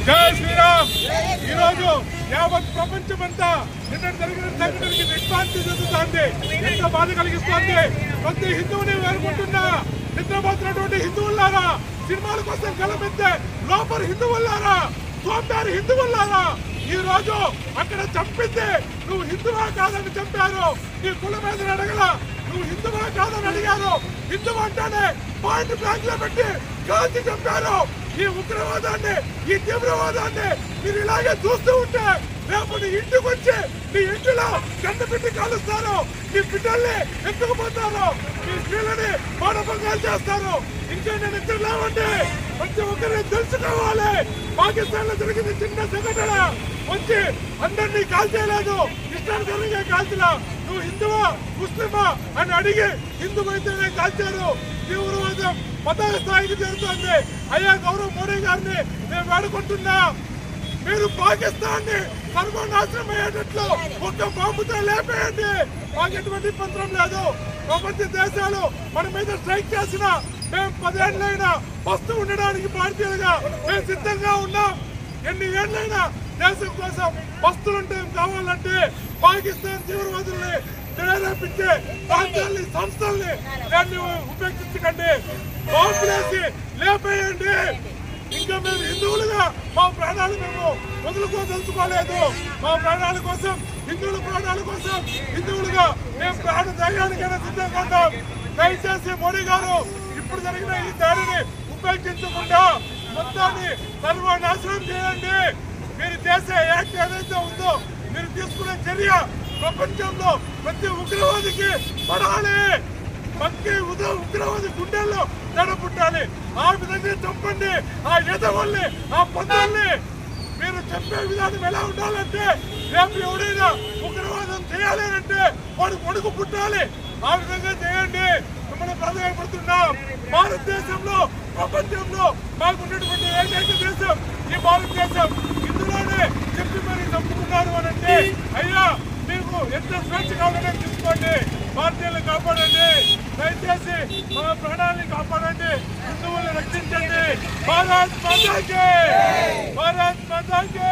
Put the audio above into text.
జై శ్రీరామ్. ఈ రోజు యావత్ ప్రపంచమంతా నిన్న జరిగిన సంఘటనకి దిగ్భ్రాంతి చెందుతోంది. ఎంత బాధ కలిగిస్తోంది. ప్రతి హిందువుని వేరుకుంటున్నా నిద్రపోతున్నటువంటి హిందువులారా, సినిమాల కోసం గెలమెత్తే లోపల హిందువులారా, సోంబేరి హిందువులారా, ఈ రోజు అక్కడ చంపింది నువ్వు హిందువా కాదని చంపారు. నీ కుల మీద అడగల, నువ్వు హిందువా కాదని అడిగారు. హిందువు అంటేనే పాయింట్ బ్లాంక్ లో పెట్టి కాల్చి చంపారు. ఈ ఉగ్రవాదాన్ని, ఈ తీవ్రవాదాన్ని మీరు ఇలాగే చూస్తూ ఉంటే రేపు నీ ఇంటికి వచ్చి నీ ఇంటిలో గంట పెట్టి కాలుస్తారు. నీ బిడ్డల్ని ఎత్తుకుపోతారు. మీ స్త్రీలని మానభంగాలు చేస్తారు. ఇంకా నేను ఇద్దరు లేవండి. ప్రతి ఒక్కరిని తెలుసుకోవాలి. పాకిస్తాన్ లో జరిగింది చిన్న సంఘటన. వచ్చి అందరినీ కాల్చేయలేదు. ఇష్టానుసారంగా కాల్చినా నువ్వు హిందువా ముస్లిమా అని అడిగి హిందువు అయితేనే కాల్చారు. తీవ్రవాదం పతాక స్థాయికి చేరుతోంది. అయ్యా గౌరవ్ మోడీ గారిని మేము వేడుకుంటున్నా, మీరు పాకిస్తాన్ ని సర్వనాశనం అయ్యేటట్లు ఒక్క బాంబుతో లేపేయండి. మాకు ఎటువంటి పంత్రం లేదు. ప్రపంచ దేశాలు మన మీద స్ట్రైక్ చేసినా మేము 10 ఏళ్ళైనా వస్తూ ఉండడానికి భారతీయులుగా మేము సిద్ధంగా ఉన్నాం. ఎన్ని ఏళ్ళైనా దేశం కోసం వస్తులుంటే కావాలంటే పాకిస్తాన్ తీవ్రవాదుల్ని ప్రేరేపించే ప్రాంతాలని, సంస్థల్ని దాన్ని ఉపేక్షించకండి. బాంబులేసి లేపేయండి. ఇంకా మేము హిందువులుగా మా ప్రాణాలు మేము వదులుకోదలుచుకోలేదు. మా ప్రాణాల కోసం, హిందువుల ప్రాణాల కోసం హిందువులుగా మేము ప్రాణ ధైర్యానికైనా సిద్ధంగా ఉన్నాం. దయచేసి మోడీ గారు ఇప్పుడు జరిగిన ఈ దాడిని ఉపేక్షించకుండా మొత్తాన్ని సర్వనాశనం చేయండి. మీరు చేసే యాక్ట్ ఏదైతే ఉందో, మీరు తీసుకునే చర్య ప్రపంచంలో ప్రతి ఉగ్రవాదికి పడాలి. పక్కి ఉగ్రవాది గుండెల్లో నడపుట్టాలి. ఆ విధంగా చంపండి ఆ ఎదవల్ని, ఆ పందుల్ని. మీరు చెప్పే విధానం ఎలా ఉండాలంటే రేపు ఎవడైనా ఉగ్రవాదం చేయాలి అంటే వాడు కొడుకు పుట్టాలి. ఆ విధంగా చేయండి. మిమ్మల్ని ప్రాధాన్యపడుతున్నాం. భారతదేశంలో, ప్రపంచంలో మాకున్నటువంటి ఏకైక దేశం ఈ భారతదేశం. ఇందులోనే చెప్పి మరి చంపుతున్నారు అని అంటే అయ్యా మీకు ఎంత స్వేచ్ఛ కావాలనే తీసుకోండి. భారతీయులను కాపాడండి. దయచేసి మా ప్రాణాలను కాపాడండి. హిందువులను రక్షించండి. భారత్ మాతాకి, భారత్ మాతాకి.